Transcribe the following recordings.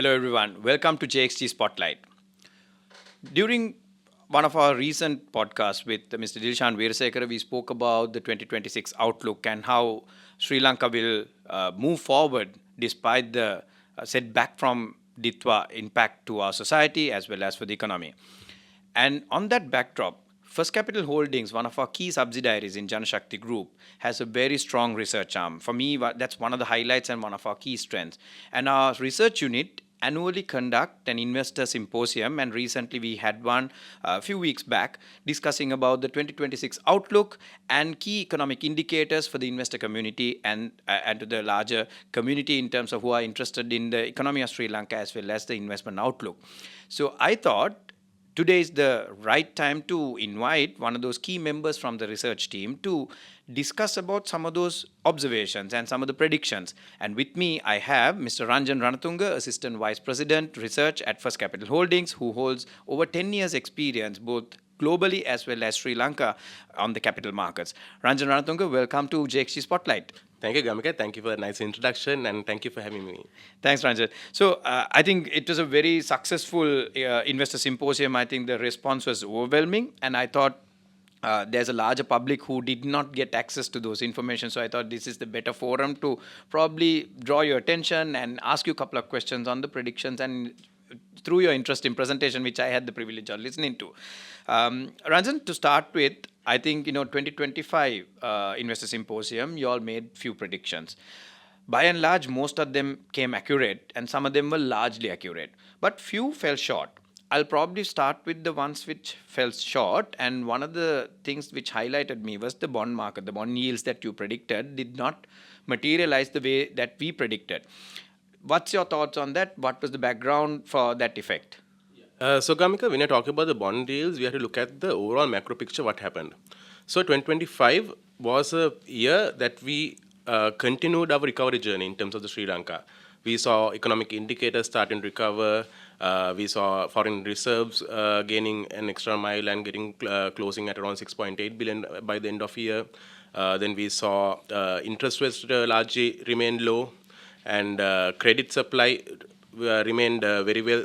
Hello, everyone. Welcome to JXG Spotlight. During one of our recent podcasts with Mr. Dilshan Veerasekara, we spoke about the 2026 outlook and how Sri Lanka will move forward despite the setback from Ditwa impact to our society as well as for the economy. And on that backdrop, First Capital Holdings, one of our key subsidiaries in Janashakti Group, has a very strong research arm. For me, that's one of the highlights and one of our key strengths. And our research unit annually conduct an investor symposium, and recently we had one a few weeks back discussing about the 2026 outlook and key economic indicators for the investor community and to the larger community in terms of who are interested in the economy of Sri Lanka as well as the investment outlook. So I thought today is the right time to invite one of those key members from the research team to discuss about some of those observations and some of the predictions. And with me, I have Mr. Ranjan Ranatunga, Assistant Vice President, Research at First Capital Holdings, who holds over 10 years experience both globally as well as Sri Lanka on the capital markets. Ranjan Ranatunga, welcome to JXG Spotlight. Thank you, Gamika. Thank you for a nice introduction and thank you for having me. Thanks, Ranjan. So I think it was a very successful investor symposium. I think the response was overwhelming, and I thought there's a larger public who did not get access to those information. So I thought this is the better forum to probably draw your attention and ask you a couple of questions on the predictions and through your interest in presentation, which I had the privilege of listening to. Ranjan, to start with, I think 2025 Investor Symposium, you all made few predictions. By and large, most of them came accurate, and some of them were largely accurate, but few fell short. I'll probably start with the ones which fell short, and one of the things which highlighted me was the bond market. The bond yields that you predicted did not materialize the way that we predicted. What's your thoughts on that? What was the background for that effect? So, Gamika, when you're talking about the bond deals, we have to look at the overall macro picture, what happened. So, 2025 was a year that we continued our recovery journey in terms of the Sri Lanka. We saw economic indicators starting to recover. We saw foreign reserves gaining an extra mile and getting closing at around 6.8 billion by the end of the year. Then we saw interest rates largely remain low, and credit supply remained very well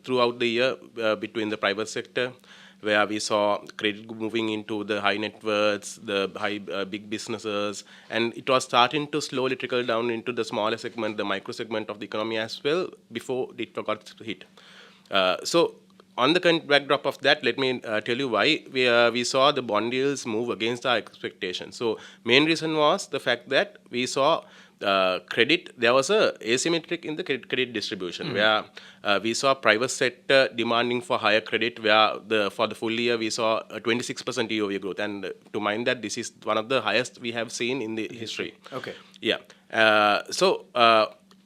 throughout the year between the private sector, where we saw credit moving into the high net worths, the big businesses, and it was starting to slowly trickle down into the smaller segment, the micro segment of the economy as well, before it got hit. So on the backdrop of that, let me tell you why we saw the bond yields move against our expectations. So main reason was the fact that we saw credit, there was a asymmetric in the credit distribution, where we saw private sector demanding for higher credit, where for the full year we saw a 26% year-over-year growth. And to mind that, this is one of the highest we have seen in the history. Okay. Yeah.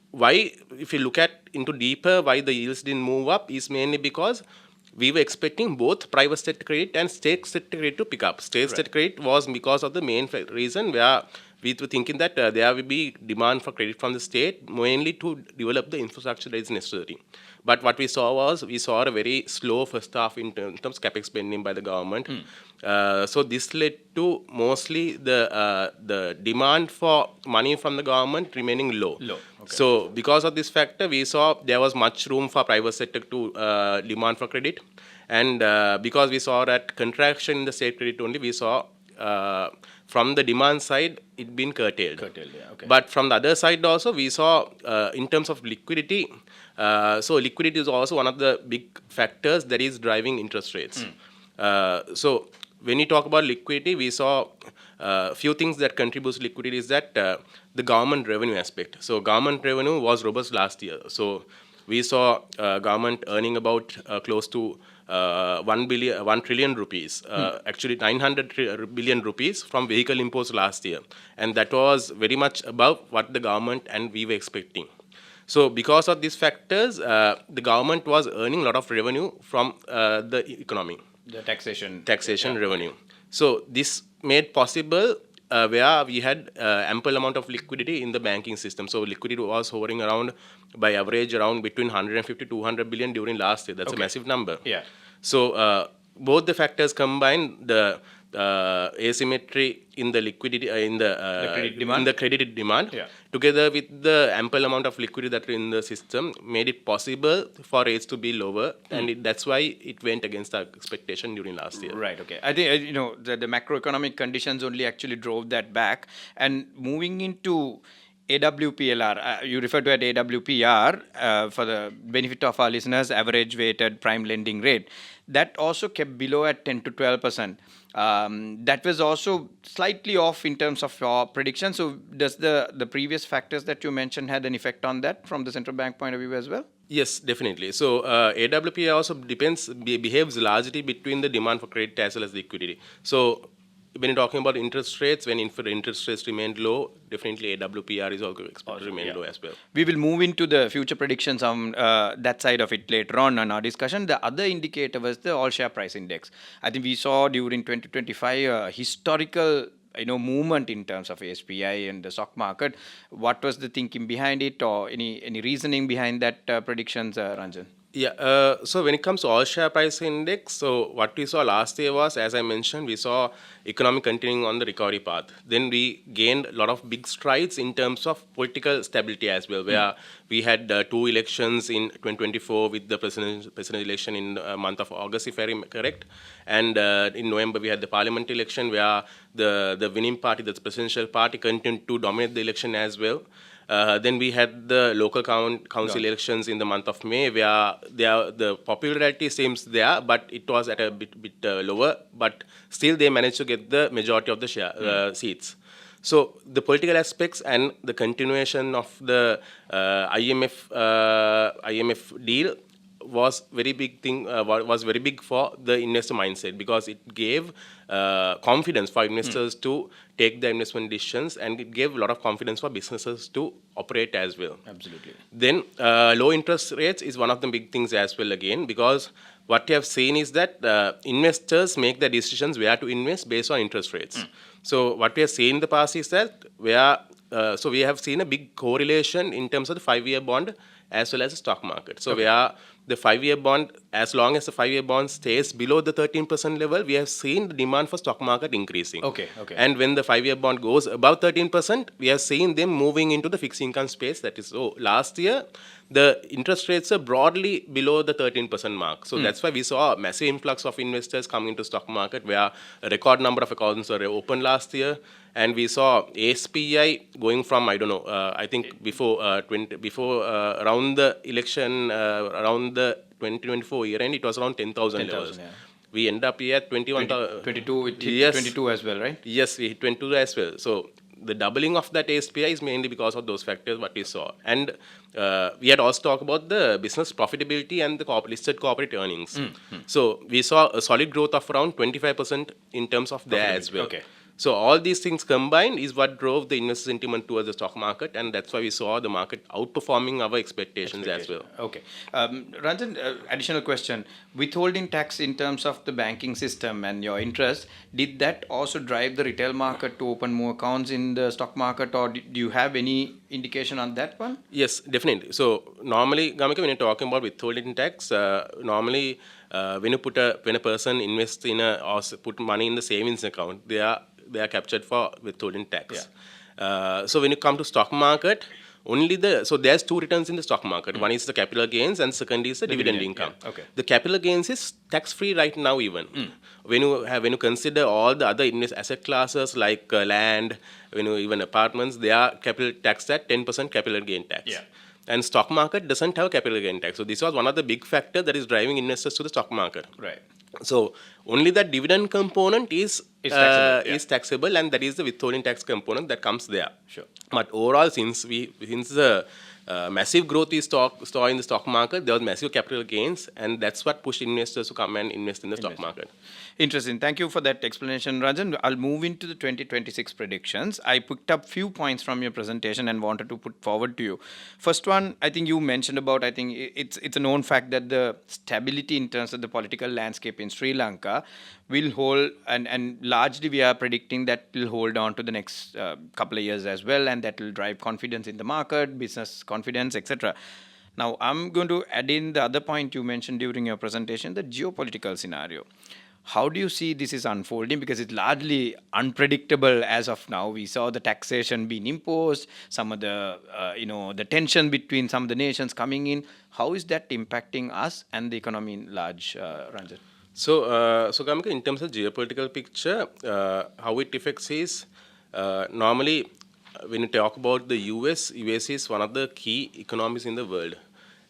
Why, if you look at into deeper, why the yields didn't move up is mainly because we were expecting both private sector credit and state sector credit to pick up. State sector credit was because of the main reason where we were thinking that there will be demand for credit from the state, mainly to develop the infrastructure that is necessary. But what we saw was, we saw a very slow first half in terms of capex spending by the government. So this led to mostly the demand for money from the government remaining low. Okay. So because of this factor, we saw there was much room for private sector to demand for credit. And because we saw that contraction in the state credit only, we saw from the demand side, it been curtailed. Yeah, okay. But from the other side also, we saw in terms of liquidity, so liquidity is also one of the big factors that is driving interest rates. So when you talk about liquidity, we saw a few things that contributes to liquidity is that the government revenue aspect. So government revenue was robust last year. So we saw government earning about close to 1 trillion rupees, actually 900 billion rupees from vehicle imports last year. And that was very much above what the government and we were expecting. So because of these factors, the government was earning a lot of revenue from the economy. The taxation revenue. So this made possible where we had ample amount of liquidity in the banking system. So liquidity was hovering around, by average, around between 150 to 200 billion during last year. That's a massive number. Yeah. So both the factors combined, the asymmetry in the liquidity credit demand? in the credit demand, Yeah. together with the ample amount of liquidity that are in the system, made it possible for rates to be lower, and that's why it went against our expectation during last year. Right. Okay. I think the macroeconomic conditions only actually drove that back. And moving into AWPLR, you refer to it AWPR for the benefit of our listeners, average weighted prime lending rate. That also kept below at 10 to 12%. That was also slightly off in terms of your prediction. So does the previous factors that you mentioned had an effect on that from the central bank point of view as well? Yes, definitely. So AWP also behaves largely between the demand for credit as well as liquidity. So when you're talking about interest rates, when interest rates remain low, definitely AWPR is also expected to remain low as well. We will move into the future predictions on that side of it later on in our discussion. The other indicator was the all share price index. I think we saw during 2025 historical movement in terms of SPI and the stock market. What was the thinking behind it, or any reasoning behind that predictions, Ranjan? Yeah, so when it comes to all share price index, so what we saw last year was, as I mentioned, we saw economy continuing on the recovery path. Then we gained a lot of big strides in terms of political stability as well, where we had 2 elections in 2024 with the president election in month of August, if I'm correct. And in November, we had the parliament election where the winning party, the presidential party, continued to dominate the election as well. Then we had the local council elections in the month of May, where the popularity seems there, but it was at a bit lower. But still, they managed to get the majority of the seats. So the political aspects and the continuation of the IMF deal was very big thing. Was very big for the investor mindset, because it gave confidence for investors to take the investment decisions, and it gave a lot of confidence for businesses to operate as well. Absolutely. Then low interest rates is one of the big things as well again, because what we have seen is that investors make their decisions where to invest based on interest rates. So what we have seen in the past is that so we have seen a big correlation in terms of the 5-year bond as well as the stock market. So where the 5-year bond, as long as the 5-year bond stays below the 13% level, we have seen the demand for stock market increasing. Okay. And when the 5-year bond goes above 13%, we have seen them moving into the fixed income space. That is, so last year, the interest rates are broadly below the 13% mark. So that's why we saw a massive influx of investors coming into stock market, where a record number of accounts were opened last year. And we saw SPI going from, I don't know, I think before around the election, around the 2024 year end, it was around 10,000 levels. Yeah. We end up here at 21,000. 22, it hit Yes. 22 as well, right? Yes, we hit 22 as well. So the doubling of that SPI is mainly because of those factors what we saw. And we had also talked about the business profitability and the listed corporate earnings. So we saw a solid growth of around 25% in terms of there as well. Okay. So all these things combined is what drove the investor sentiment towards the stock market, and that's why we saw the market outperforming our expectations as well. Okay. Ranjan, additional question. Withholding tax in terms of the banking system and your interest, did that also drive the retail market to open more accounts in the stock market, or do you have any indication on that one? Yes, definitely. So normally, Gamika, when you're talking about withholding tax, normally when a person invests in or put money in the savings account, they are captured for withholding tax. So when you come to stock market, so there's 2 returns in the stock market. One is the capital gains, and second is the dividend income. Yeah. Okay. The capital gains is tax free right now even. When you consider all the other asset classes like land, even apartments, they are capital taxed at 10% capital gain tax. Yeah. And stock market doesn't have capital gain tax. So this was one of the big factors that is driving investors to the stock market. Right. So only the dividend component is taxable, and that is the withholding tax component that comes there. Sure. But overall, since the massive growth we saw in the stock market, there was massive capital gains, and that's what pushed investors to come and invest in the stock market. Interesting. Thank you for that explanation, Ranjan. I'll move into the 2026 predictions. I picked up few points from your presentation and wanted to put forward to you. First one, I think you mentioned about, I think it's a known fact that the stability in terms of the political landscape in Sri Lanka will hold, and largely we are predicting that will hold on to the next couple of years as well, and that will drive confidence in the market, business confidence, etc. Now, I'm going to add in the other point you mentioned during your presentation, the geopolitical scenario. How do you see this is unfolding? Because it's largely unpredictable as of now. We saw the taxation being imposed, some of the, the tension between some of the nations coming in. How is that impacting us and the economy in large, Ranjan? So Gamika, in terms of geopolitical picture, how it affects is normally when you talk about the US is one of the key economies in the world,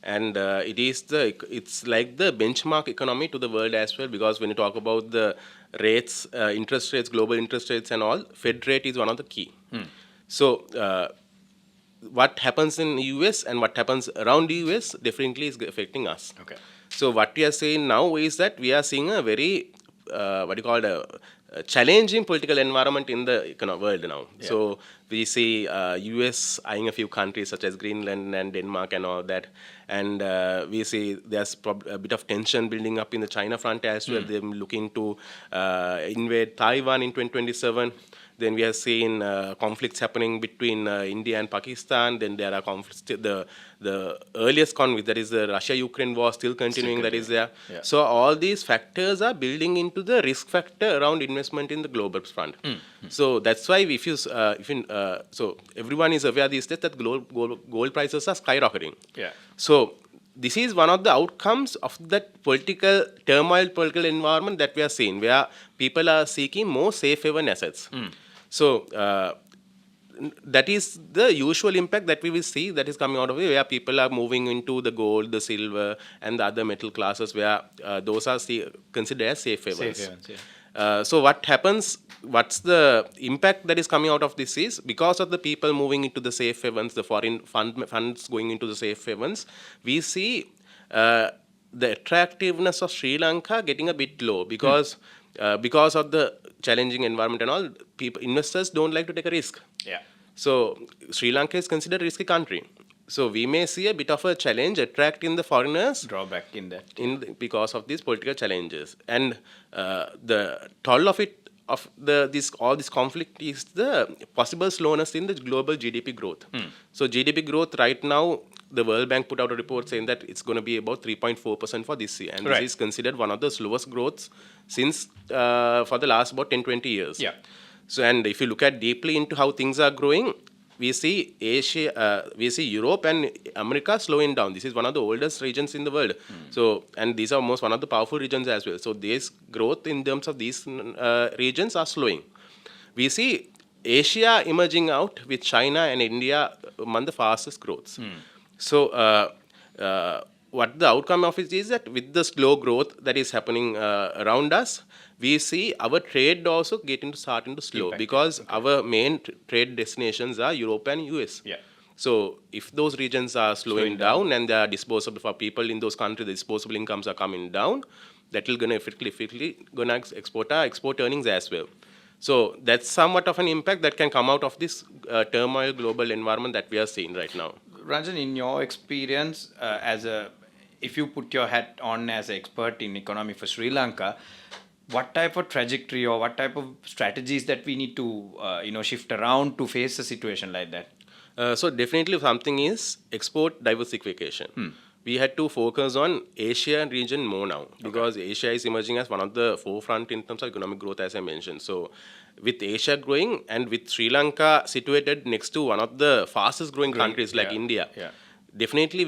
and it's like the benchmark economy to the world as well. Because when you talk about the rates, interest rates, global interest rates, and all, Fed rate is one of the key. So. What happens in US and what happens around the US definitely is affecting us. Okay. So what we are saying now is that we are seeing a very what do you call it, a challenging political environment in the world now. Yeah. So we see US eyeing a few countries such as Greenland and Denmark and all that, and we see there's a bit of tension building up in the China front as well. They're looking to invade Taiwan in 2027. Then we have seen conflicts happening between India and Pakistan. Then there are conflicts. The earliest conflict, that is the Russia-Ukraine war, still continuing. That is there. Yeah. So all these factors are building into the risk factor around investment in the global front. So that's why so everyone is aware these days that gold prices are skyrocketing. Yeah. So this is one of the outcomes of that political turmoil, political environment that we are seeing, where people are seeking more safe haven assets. So that is the usual impact that we will see that is coming out of it, where people are moving into the gold, the silver, and the other metal classes, where those are considered as safe havens. Safe havens, yeah. So what happens? What's the impact that is coming out of this is because of the people moving into the safe havens, the foreign funds going into the safe havens, we see the attractiveness of Sri Lanka getting a bit low because of the challenging environment and all. Investors don't like to take a risk. Yeah. So Sri Lanka is considered a risky country. So we may see a bit of a challenge attracting the foreigners. Drawback in that. Because of these political challenges. And the toll of it, all this conflict is the possible slowness in the global GDP growth. So GDP growth right now, the World Bank put out a report saying that it's going to be about 3.4% for this year. And Right. this is considered one of the slowest growths since for the last about 10-20 years. Yeah. So, and if you look at deeply into how things are growing, we see Europe and America slowing down. This is one of the oldest regions in the world. So, and these are most one of the powerful regions as well. So, this growth in terms of these regions are slowing. We see Asia emerging out with China and India among the fastest growths. So, what the outcome of it is that with the slow growth that is happening around us, we see our trade also starting to slow because our main trade destinations are Europe and US. Yeah. So if those regions are slowing down and they are disposable for people in those countries, the disposable incomes are coming down, that will gonna effectively gonna export earnings as well. So that's somewhat of an impact that can come out of this turmoil global environment that we are seeing right now. Ranjan, in your experience, if you put your hat on as an expert in economy for Sri Lanka, what type of trajectory or what type of strategies that we need to shift around to face a situation like that? So definitely something is export diversification. We had to focus on Asia region more now because Asia is emerging as one of the forefront in terms of economic growth, as I mentioned. So with Asia growing and with Sri Lanka situated next to one of the fastest growing countries like India, definitely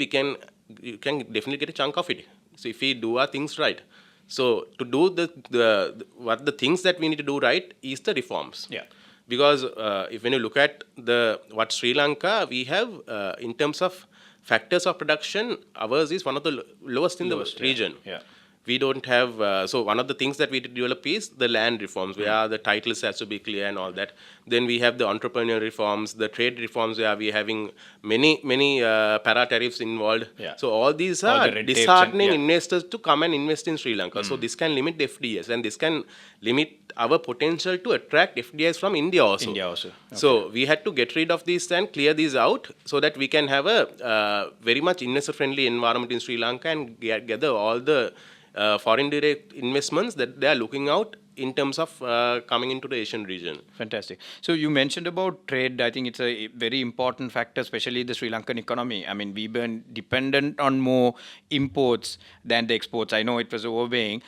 you can definitely get a chunk of it. So if we do our things right. So to do the things that we need to do right is the reforms. Yeah. Because when you look at what Sri Lanka, we have in terms of factors of production, ours is one of the lowest in the region. Yeah. We don't have, so one of the things that we develop is the land reforms, where the titles has to be clear and all that. Then we have the entrepreneurial reforms, the trade reforms, where we are having many para-tariffs involved. Yeah. So all these are disheartening investors to come and invest in Sri Lanka. So this can limit the FDIs and this can limit our potential to attract FDIs from India also. Okay. So we had to get rid of these and clear these out so that we can have a very much investor-friendly environment in Sri Lanka and gather all the foreign direct investments that they are looking out in terms of coming into the Asian region. Fantastic. So you mentioned about trade. I think it's a very important factor, especially the Sri Lankan economy. I mean, we've been dependent on more imports than the exports. I know it was overweighing.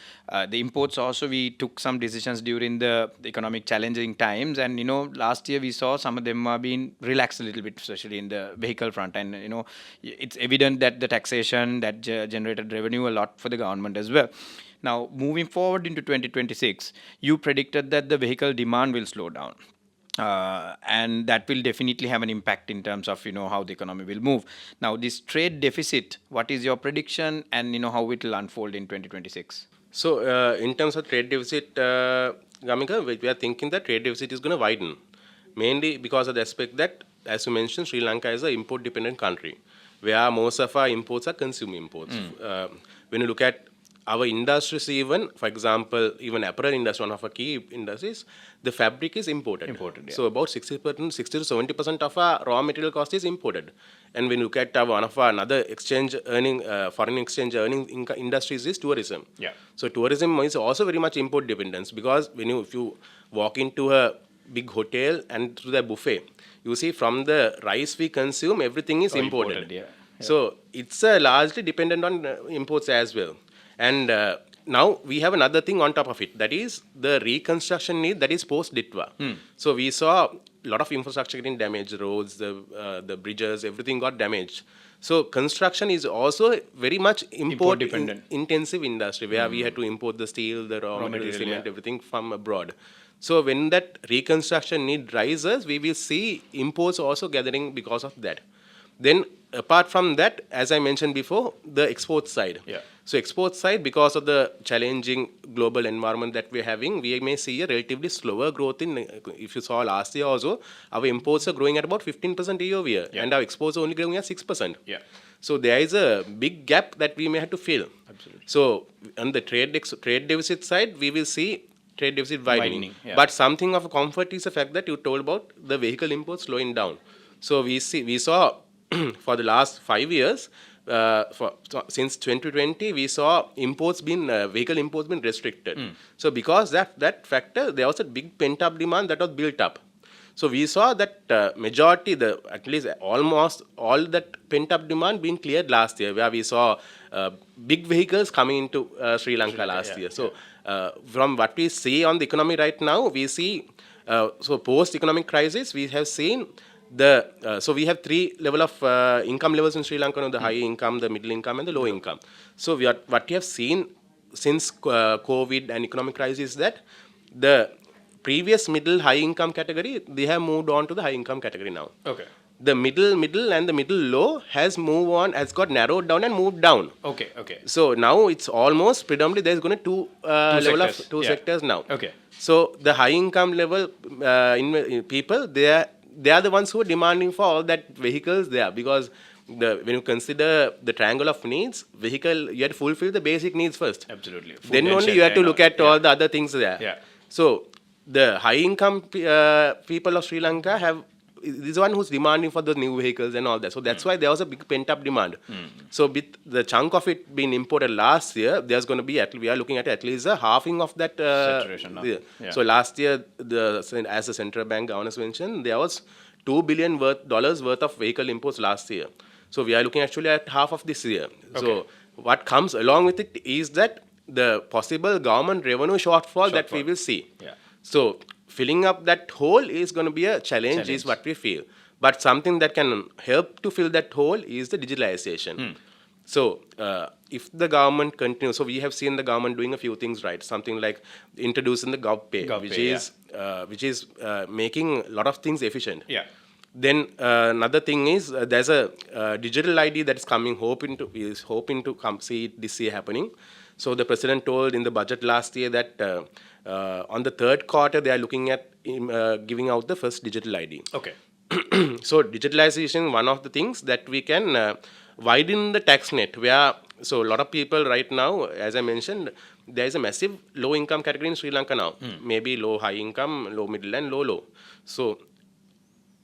The imports also, we took some decisions during the economic challenging times. And, last year we saw some of them are being relaxed a little bit, especially in the vehicle front. And, it's evident that the taxation that generated revenue a lot for the government as well. Now, moving forward into 2026, you predicted that the vehicle demand will slow down. And that will definitely have an impact in terms of how the economy will move. Now, this trade deficit, what is your prediction, and how it will unfold in 2026? So, in terms of trade deficit, Gamika, we are thinking that trade deficit is going to widen, mainly because of the aspect that, as you mentioned, Sri Lanka is an import-dependent country, where most of our imports are consumer imports. When you look at our industries, even, for example, even apparel industry, one of our key industries, the fabric is imported. Yeah. So about 60%, 60 to 70% of our raw material cost is imported. And when you look at one of our another exchange earning, foreign exchange earning industries is tourism. Yeah. So tourism is also very much import dependence, because if you walk into a big hotel and to the buffet, you see from the rice we consume, everything is imported. Yeah. So it's largely dependent on imports as well. And now we have another thing on top of it, that is the reconstruction need that is post-Ditwa. So we saw a lot of infrastructure getting damaged, roads, the bridges, everything got damaged. So construction is also very much Import-dependent. intensive industry, where we had to import the steel, the raw material, cement, everything from abroad. So when that reconstruction need rises, we will see imports also gathering because of that. Then apart from that, as I mentioned before, the export side. Yeah. So export side, because of the challenging global environment that we're having, we may see a relatively slower growth in, if you saw last year also, our imports are growing at about 15% year-over-year, and our exports are only growing at 6%. Yeah. So there is a big gap that we may have to fill. Absolutely. So on the trade deficit side, we will see trade deficit widening. Yeah. But something of a comfort is the fact that you told about the vehicle imports slowing down. So we saw for the last 5 years, since 2020, we saw vehicle imports being restricted. So because that factor, there was a big pent-up demand that was built up. So we saw that majority, at least almost all that pent-up demand being cleared last year, where we saw big vehicles coming into Sri Lanka last year. So from what we see on the economy right now, we see, so post-economic crisis, we have seen so we have three level of income levels in Sri Lanka: the high income, the middle income, and the low income. So what we have seen since COVID and economic crisis is that the previous middle high income category, they have moved on to the high income category now. Okay. The middle and the middle low has got narrowed down and moved down. Okay. So now it's almost predominantly there's going to two sectors now. Okay. So the high income level people, they are the ones who are demanding for all that vehicles there, because when you consider the triangle of needs, vehicle, you have to fulfill the basic needs first. Absolutely. Food Then and only you have to shelter look at all the other things there. Yeah. So the high income people of Sri Lanka is the one who's demanding for the new vehicles and all that. So that's why there was a big pent-up demand. So with the chunk of it being imported last year, there's going to be, we are looking at least a halving of that. Saturation now. Yeah. So last year, as the central bank governors mentioned, there was $2 billion worth of vehicle imports last year. So we are looking actually at half of this year. Okay. So what comes along with it is that the possible government revenue shortfall that we will see. Yeah. So filling up that hole is going to be a challenge, is what we feel. But something that can help to fill that hole is the digitalization. So if the government continues, so we have seen the government doing a few things right, something like introducing the GovPay, which is making a lot of things efficient. Yeah. Then another thing is there's a digital ID that is coming, hoping to come see this year happening. So the president told in the budget last year that on the third quarter they are looking at giving out the first digital ID. Okay. So digitalization, one of the things that we can widen the tax net, where so a lot of people right now, as I mentioned, there is a massive low income category in Sri Lanka now. Maybe low high income, low middle, and low. So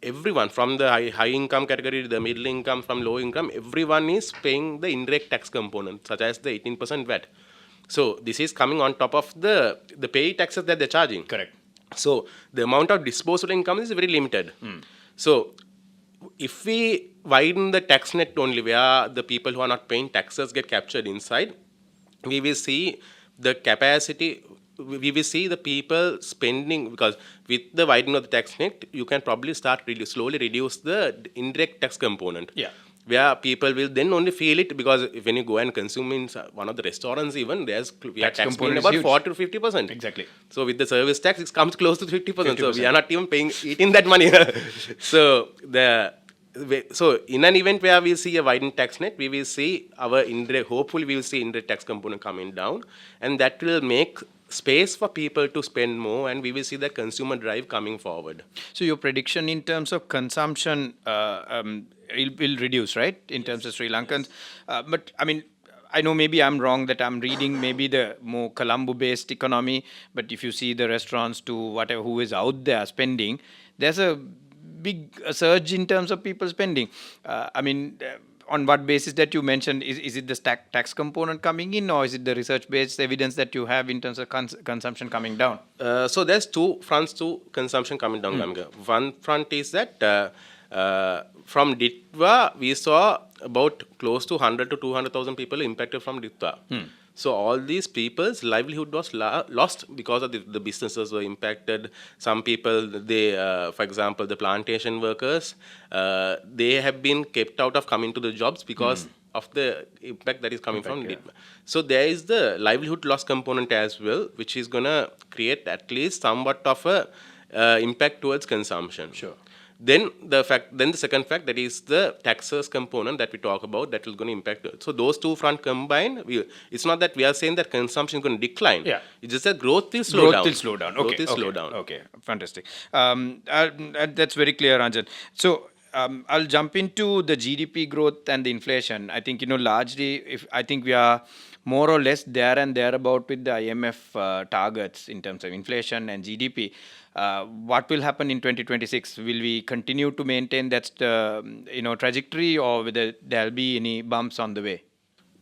everyone from the high income category to the middle income, from low income, everyone is paying the indirect tax component, such as the 18% VAT. So this is coming on top of the pay taxes that they're charging. Correct. So the amount of disposable income is very limited. So if we widen the tax net only where the people who are not paying taxes get captured inside, we will see the capacity, we will see the people spending, because with the widening of the tax net, you can probably start slowly reduce the indirect tax component. Yeah. Where people will then only feel it, because when you go and consume in one of the restaurants, even we are Tax tax paying component is about huge. 40 to 50%. Exactly. So with the service tax, it comes close to 50%. So we 50%. are not even eating that money. So in an event where we see a widened tax net, we will see our indirect. Hopefully, we will see indirect tax component coming down, and that will make space for people to spend more, and we will see the consumer drive coming forward. So your prediction in terms of consumption will reduce, right? In terms of Sri Lankans, but I mean, I know maybe I'm wrong that I'm reading maybe the more Colombo-based economy, but if you see the restaurants to whatever who is out there spending, there's a big surge in terms of people spending. I mean, on what basis that you mentioned, is it the tax component coming in, or is it the research-based evidence that you have in terms of consumption coming down? So there's two fronts to consumption coming down, Gamga. One front is that from Ditwa, we saw about close to 100 to 200,000 people impacted from Ditwa. So all these people's livelihood was lost because of the businesses were impacted. Some people, they, for example, the plantation workers, they have been kept out of coming to the jobs because of the impact that is coming from Ditwa. So there is the livelihood loss component as well, which is going to create at least somewhat of a impact towards consumption. Sure. Then the second fact, that is the taxes component that we talk about, that is going to impact it. So those two front combined, it's not that we are saying that consumption is going to decline. Yeah. It's just that growth will slow down. Growth will slow down. Okay. Growth will slow down. Okay. Fantastic. That's very clear, Ranjan. So I'll jump into the GDP growth and the inflation. I think, largely, I think we are more or less there and thereabout with the IMF targets in terms of inflation and GDP. What will happen in 2026? Will we continue to maintain that trajectory, or whether there'll be any bumps on the way?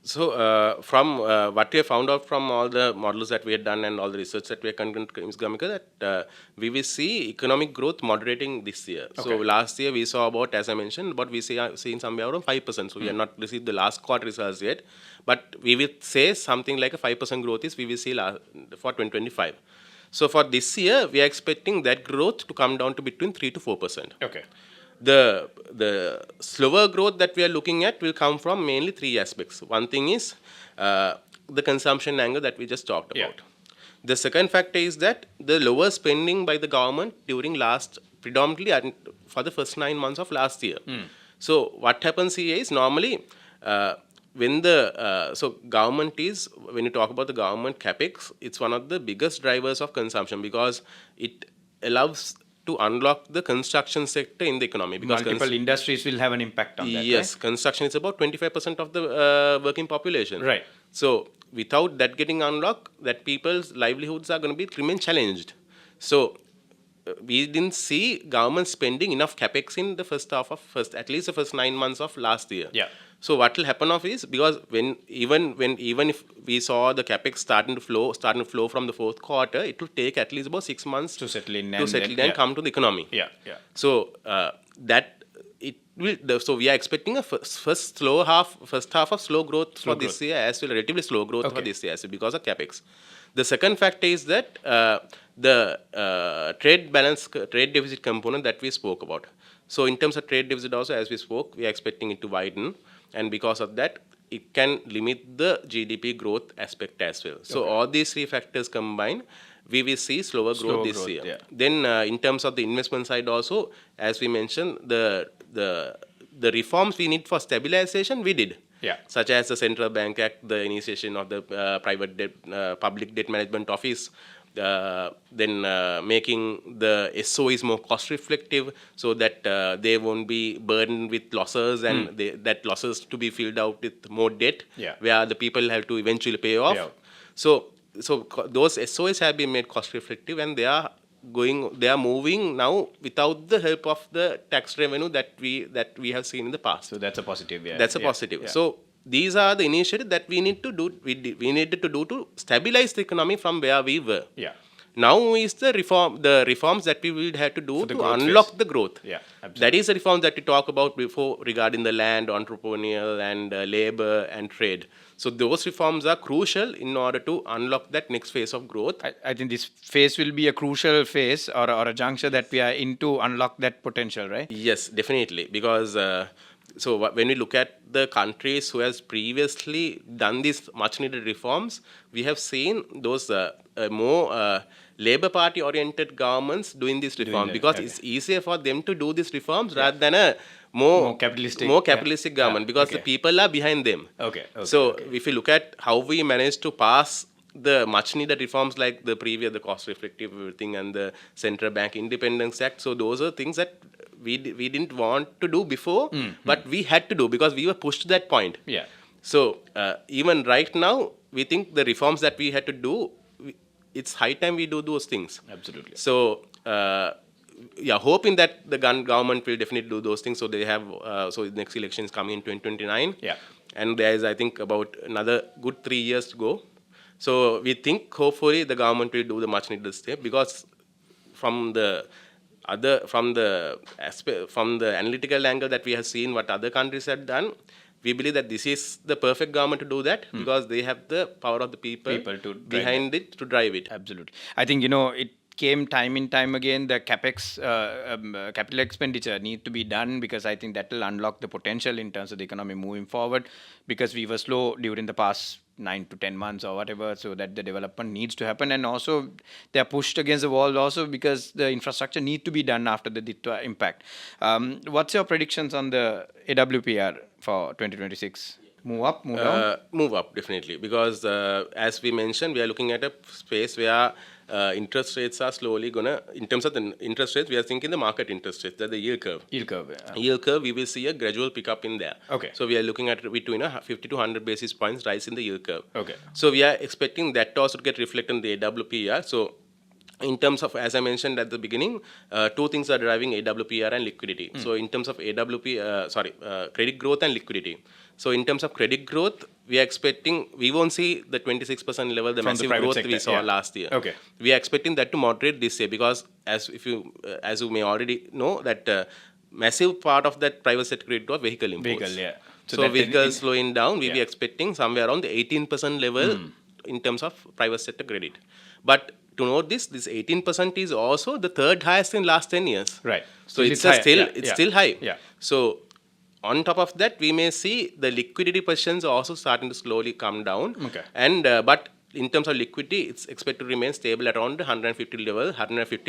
So from what we have found out from all the models that we have done and all the research that we have conducted, that we will see economic growth moderating this year. Okay. So last year we saw about, as I mentioned, but we seeing somewhere around 5%. So we have not received the last quarter results yet, but we will say something like a 5% growth is we will see for 2025. So for this year, we are expecting that growth to come down to between 3 to 4%. Okay. The slower growth that we are looking at will come from mainly three aspects. One thing is the consumption angle that we just talked about. The second factor is that the lower spending by the government during predominantly for the first 9 months of last year. So what happens here is normally when government is, when you talk about the government capex, it's one of the biggest drivers of consumption, because it allows to unlock the construction sector in the economy. Because multiple industries will have an impact on that. Yes, right? Construction is about 25% of the working population. Right. So without that getting unlocked, that people's livelihoods are going to remain challenged. So we didn't see government spending enough capex in the at least the first 9 months of last year. Yeah. So what will happen is, because even if we saw the capex starting to flow from the fourth quarter, it will take at least about 6 months to settle in and come to the economy. Yeah. So So we are expecting a first half of slow growth for this year as well, relatively slow growth for this year as well, because of capex. The second factor is that the trade deficit component that we spoke about. So in terms of trade deficit also, as we spoke, we are expecting it to widen, and because of that, it can limit the GDP growth aspect as well. So all these three factors combined, we will see slower growth this year. Yeah. Then in terms of the investment side also, as we mentioned, the reforms we need for stabilization, we did. Yeah. Such as the Central Bank Act, the initiation of the Public Debt Management Office, then making the SOEs more cost reflective, so that they won't be burdened with losses, and that losses to be filled out with more debt, where the people have to eventually pay off. So those SOEs have been made cost reflective, and they are moving now without the help of the tax revenue that we have seen in the past. So that's a positive. Yeah. That's a positive. So these are the initiatives that we need to do. We needed to do to stabilize the economy from where we were. Yeah. Now is the reforms that we will have to do to unlock phase. the growth. Yeah, absolutely. That is the reforms that we talked about before regarding the land, entrepreneurial, and labor and trade. So those reforms are crucial in order to unlock that next phase of growth. I think this phase will be a crucial phase or a juncture that we are in to unlock that potential, right? Yes, definitely. Because when we look at the countries who has previously done these much needed reforms, we have seen those more Labour Party oriented governments doing this reform, because it's easier for them to do these reforms rather than a more capitalistic government, because the people are behind them. If you look at how we managed to pass the much needed reforms like the cost reflective everything and the Central Bank Independence Act, so those are things that we didn't want to do before, but we had to do because we were pushed to that point. So even right now, we think the reforms that we had to do, it's high time we do those things. Absolutely. So hoping that the government will definitely do those things. So they have so the next election is coming in 2029. And there is, I think, about another good 3 years to go. So we think hopefully the government will do the much needed step, because from the analytical angle that we have seen what other countries have done, we believe that this is the perfect government to do that, because they have the power of the people behind it to drive it. Absolutely. I think, it came time and time again, the capex, capital expenditure need to be done, because I think that will unlock the potential in terms of the economy moving forward, because we were slow during the past 9 to 10 months or whatever, so that the development needs to happen. And also they are pushed against the wall also because the infrastructure need to be done after the Ditwa impact. What's your predictions on the AWPR for 2026? Move up, move down? Move up, definitely, because as we mentioned, we are looking at a space where interest rates are slowly gonna, in terms of the interest rates, we are thinking the market interest rates, that the yield curve. Yield curve, we will see a gradual pickup in there. So we are looking at between 50 to 100 basis points rise in the yield curve. So we are expecting that to also get reflected in the AWPR. So in terms of, as I mentioned at the beginning, two things are driving AWPR and liquidity. So in terms of credit growth and liquidity. So in terms of credit growth, we are expecting, we won't see the 26% level, the massive growth we saw last year. We are expecting that to moderate this year, because as you may already know, that massive part of that private sector credit was vehicle imports. So vehicles slowing down, we will be expecting somewhere around the 18% level in terms of private sector credit. But to note this 18% is also the third highest in last 10 years. So it's still high. So on top of that, we may see the liquidity positions also starting to slowly come down. And but in terms of liquidity, it's expected to remain stable at around 150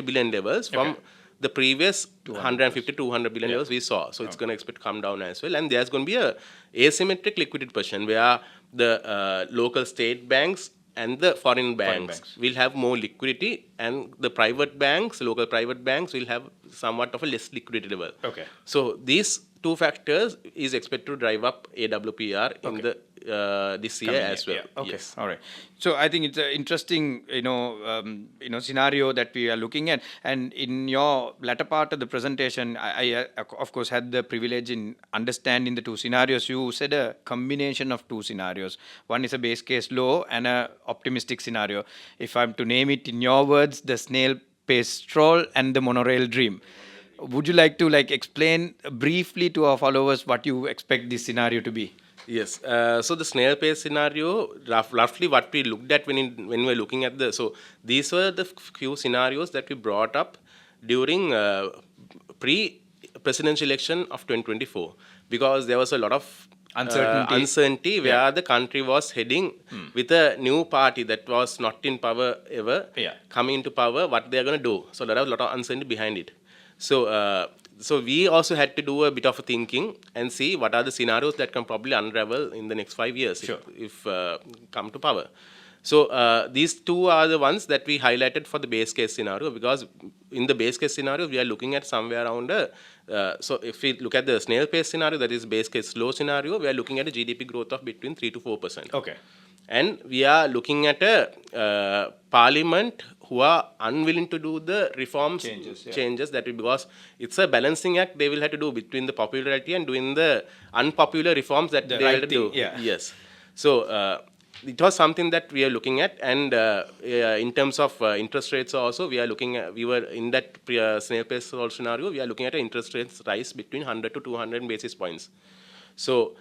billion levels from the previous 150 to 200 billion levels we saw. So it's going to expect to come down as well. And there's going to be a asymmetric liquidity position where the local state banks and the foreign banks will have more liquidity, and the local private banks will have somewhat of a less liquidity level. So these two factors is expected to drive up AWPR in the this year as well. All right. So I think it's an interesting, scenario that we are looking at. And in your latter part of the presentation, I of course had the privilege in understanding the two scenarios. You said a combination of two scenarios. One is a base case low and a optimistic scenario. If I'm to name it in your words, the snail pace stroll and the monorail dream. Would you like to explain briefly to our followers what you expect this scenario to be? Yes. So the snail pace scenario, roughly what we looked at when we were looking at so these were the few scenarios that we brought up during pre-presidential election of 2024, because there was a lot of uncertainty where the country was heading with a new party that was not in power ever, coming into power, what they are going to do. So there was a lot of uncertainty behind it. So we also had to do a bit of a thinking and see what are the scenarios that can probably unravel in the next 5 years if come to power. So these two are the ones that we highlighted for the base case scenario, because in the base case scenario, we are looking at somewhere around so if we look at the snail pace scenario, that is base case slow scenario, we are looking at a GDP growth of between 3 to 4%. And we are looking at a parliament who are unwilling to do the reforms changes that will, because it's a balancing act they will have to do between the popularity and doing the unpopular reforms that they will do. Yes. So it was something that we are looking at, and in terms of interest rates also, we are looking at, we were in that snail pace scenario, we are looking at an interest rates rise between 100 to 200 basis points. So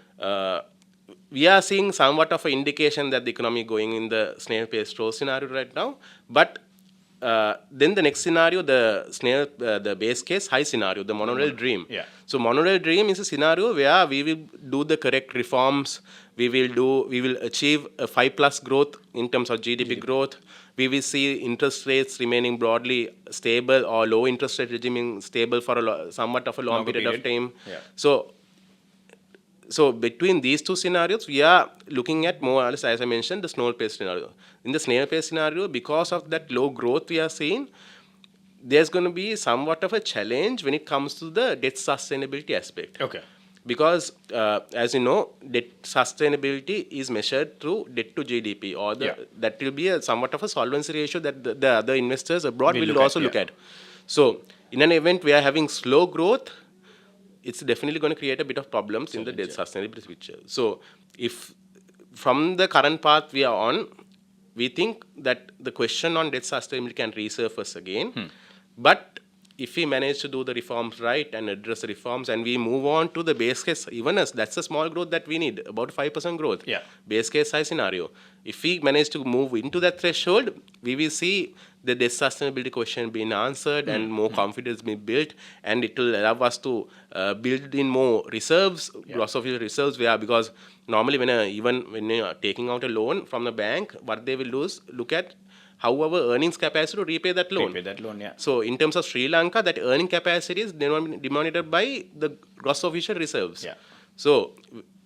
we are seeing somewhat of an indication that the economy going in the snail pace scenario right now, but then the next scenario, the base case high scenario, the monorail dream. So monorail dream is a scenario where we will do the correct reforms. We will achieve a 5+ growth in terms of GDP growth. We will see interest rates remaining broadly stable or low interest rate regime stable for somewhat of a long period of time. So between these two scenarios, we are looking at more or less, as I mentioned, the snail pace scenario. In the snail pace scenario, because of that low growth we are seeing, there's going to be somewhat of a challenge when it comes to the debt sustainability aspect. Because as you know, debt sustainability is measured through debt to GDP, or that will be somewhat of a solvency ratio that the other investors abroad will also look at. So in an event we are having slow growth, it's definitely going to create a bit of problems in the debt sustainability picture. So if from the current path we are on, we think that the question on debt sustainability can resurface again. But if we manage to do the reforms right and address the reforms, and we move on to the base case, even as that's a small growth that we need, about 5% growth, base case size scenario. If we manage to move into that threshold, we will see the debt sustainability question being answered and more confidence being built, and it will allow us to build in more reserves, gross of reserves, because normally even when you are taking out a loan from the bank, what they will do is look at how our earnings capacity to repay that loan. So in terms of Sri Lanka, that earning capacity is denominated by the gross official reserves. So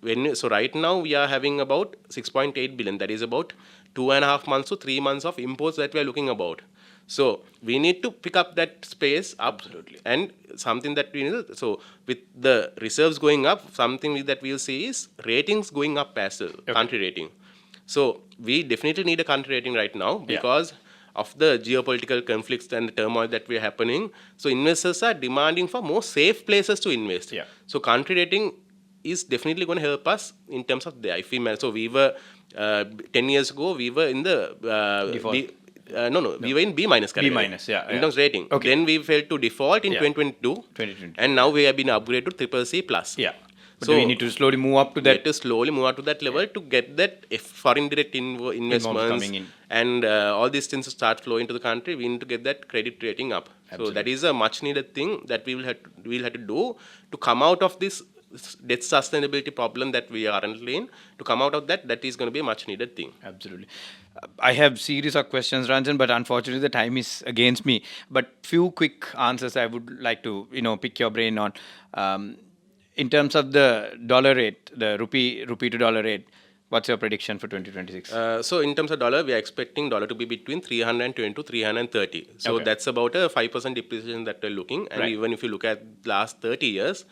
right now we are having about 6.8 billion. That is about 2.5 months to 3 months of imports that we are looking about. So we need to pick up that space up. And something that we need. So with the reserves going up, something that we'll see is ratings going up as well, country rating. So we definitely need a country rating right now because of the geopolitical conflicts and the turmoil that we are happening. So investors are demanding for more safe places to invest. So country rating is definitely going to help us in terms of the IFE. So we were 10 years ago, we were in the we were in B- category. In terms of rating. Then we fell to default in 2022, and now we have been upgraded to CCC+. But so we need to slowly move up to that. Level to get that foreign direct investments coming in, and all these things to start flowing to the country. We need to get that credit rating up. So that is a much needed thing that we'll have to do to come out of this debt sustainability problem that we are currently in. To come out of that is going to be a much needed thing. Absolutely. I have series of questions, Ranjan, but unfortunately the time is against me. But few quick answers I would like to pick your brain on. In terms of the dollar rate, the rupee to dollar rate, what's your prediction for 2026? So in terms of dollar, we are expecting dollar to be between 320 to 330. So that's about a 5% depreciation that we're looking. And even if you look at last 30 years,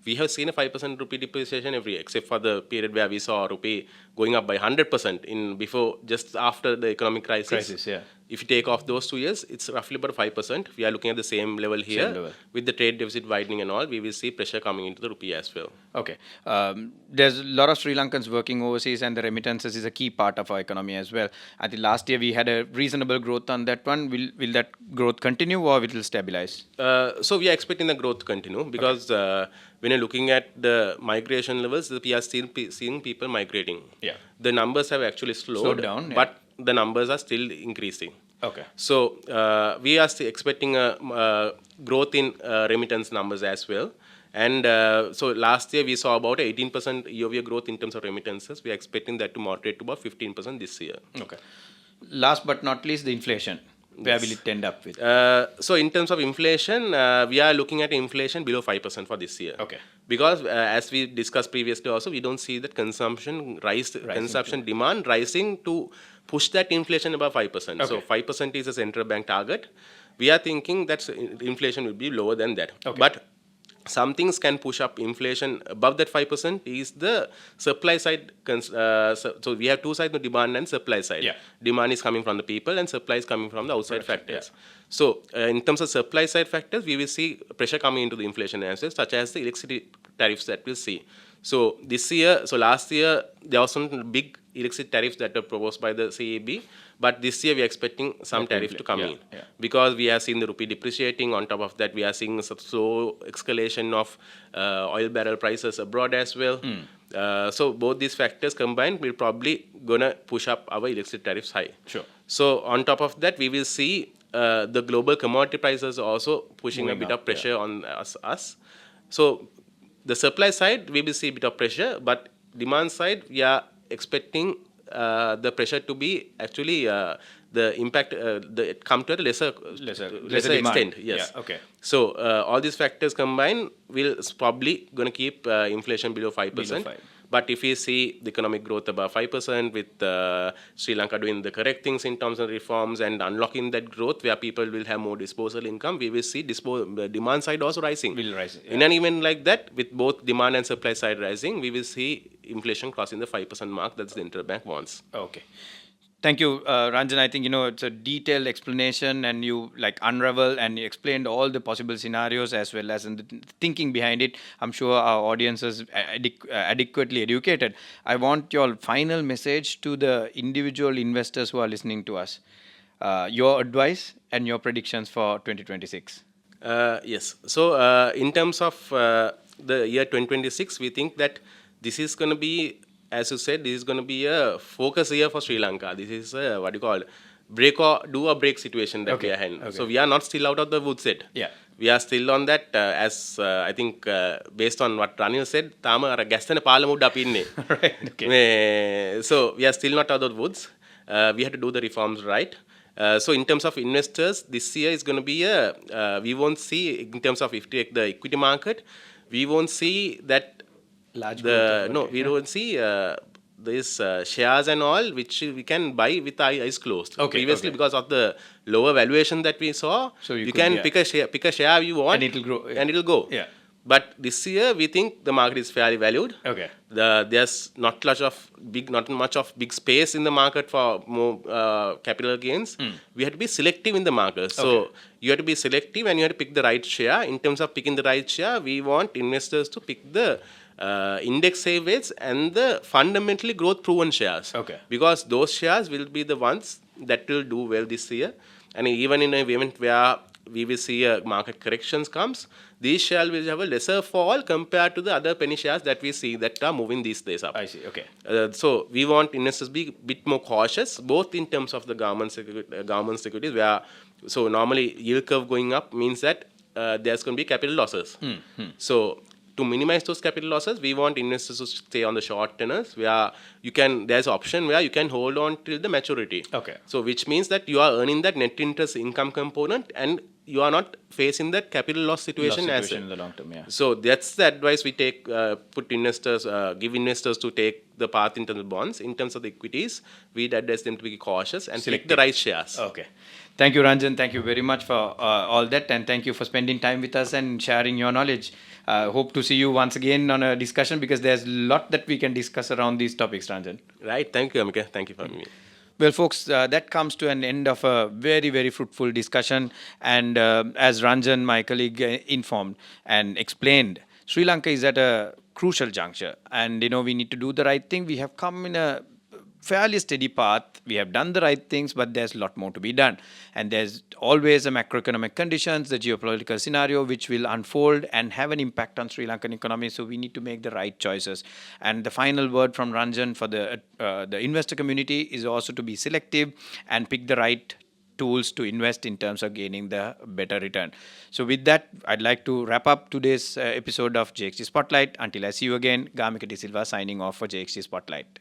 we have seen a 5% rupee depreciation every year, except for the period where we saw rupee going up by 100% just after the economic crisis. If you take off those 2 years, it's roughly about 5%. We are looking at the same level here. With the trade deficit widening and all, we will see pressure coming into the rupee as well. There's a lot of Sri Lankans working overseas, and the remittances is a key part of our economy as well. I think last year we had a reasonable growth on that one. Will that growth continue, or it will stabilize? So we are expecting the growth to continue because when you're looking at the migration levels, we are still seeing people migrating. The numbers have actually slowed down, but the numbers are still increasing. So we are still expecting a growth in remittance numbers as well. And so last year we saw about 18% year-over-year growth in terms of remittances. We are expecting that to moderate to about 15% this year. Last but not least, the inflation. Where will it end up with? So in terms of inflation, we are looking at inflation below 5% for this year. Because as we discussed previously also, we don't see that consumption demand rising to push that inflation above 5%. So 5% is a central bank target. We are thinking that inflation will be lower than that. But some things can push up inflation above that 5% is the supply side. So we have two sides, the demand and supply side. Yeah. Demand is coming from the people and supply is coming from the outside Production, factors. So in terms of supply side factors, we will see pressure coming into the inflation as well, such as the electricity tariffs that we'll see. So last year, there was some big electricity tariffs that were proposed by the CEB, but this year we are expecting some tariff to come in. Because we have seen the rupee depreciating. On top of that, we are seeing some slow escalation of oil barrel prices abroad as well. So both these factors combined will probably gonna push up our electricity tariffs high. Sure. So on top of that, we will see the global commodity prices also pushing Moving a bit up, of pressure on us. So the supply side, we will see a bit of pressure, but demand side, we are expecting the pressure to be actually the impact come to a lesser demand. extent. Yes. Yeah, okay. So all these factors combined will probably going to keep inflation below 5%. Below 5. But if we see the economic growth above 5% with Sri Lanka doing the correct things in terms of reforms and unlocking that growth where people will have more disposable income, we will see demand side also rising. Will rise. In an event like that, with both demand and supply side rising, we will see inflation crossing the 5% mark. That's the interbank wants. Okay. Thank you, Ranjan. I think, it's a detailed explanation, and you unravel and you explained all the possible scenarios as well as in the thinking behind it. I'm sure our audience is adequately educated. I want your final message to the individual investors who are listening to us. Your advice and your predictions for 2026. Yes. So in terms of the year 2026, we think that this is going to be, as you said, this is going to be a focus year for Sri Lanka. This is what you call do or break situation that we are in. Okay. So we are not still out of the woods yet. Yeah. We are still on that. As I think, based on what Ranil said, tama ara gasthana palamudda api inne. Right. Okay. So we are still not out of the woods. We have to do the reforms right. So in terms of investors, this year is going to be we won't see, in terms of if you take the equity market, we won't see that we don't see these shares and all which we can buy with our eyes closed. Previously, because of the lower valuation that we saw, so you can pick a share you want, and it'll grow. And it'll go. Yeah. But this year, we think the market is fairly valued. Okay. There's not much of big space in the market for more capital gains. We have to be selective in the market. So you have to be selective and you have to pick the right share. In terms of picking the right share, we want investors to pick the index safe weights and the fundamentally growth proven shares. Okay. Because those shares will be the ones that will do well this year. And even in an event where we will see a market corrections comes, these shares will have a lesser fall compared to the other penny shares that we see that are moving these days up. I see. Okay. So we want investors to be a bit more cautious, both in terms of the government securities, where so normally yield curve going up means that there's going to be capital losses. So to minimize those capital losses, we want investors to stay on the short tenors, where there's an option where you can hold on till the maturity. Okay. So which means that you are earning that net interest income component and you are not facing that capital loss situation as well. In the long term, yeah. So that's the advice we take, give investors to take the path into the bonds. In terms of the equities, we'd advise them to be cautious and select the right shares. Okay. Thank you, Ranjan. Thank you very much for all that, and thank you for spending time with us and sharing your knowledge. Hope to see you once again on a discussion, because there's a lot that we can discuss around these topics, Ranjan. Right. Thank you, Amika. Thank you for having me. Well, folks, that comes to an end of a very, very fruitful discussion. And as Ranjan, my colleague, informed and explained, Sri Lanka is at a crucial juncture. And, we need to do the right thing. We have come in a fairly steady path. We have done the right things, but there's a lot more to be done. And there's always a macroeconomic conditions, the geopolitical scenario, which will unfold and have an impact on Sri Lankan economy. So we need to make the right choices. And the final word from Ranjan for the investor community is also to be selective and pick the right tools to invest in terms of gaining the better return. So with that, I'd like to wrap up today's episode of JXG Spotlight. Until I see you again, Gamika De Silva signing off for JXG Spotlight.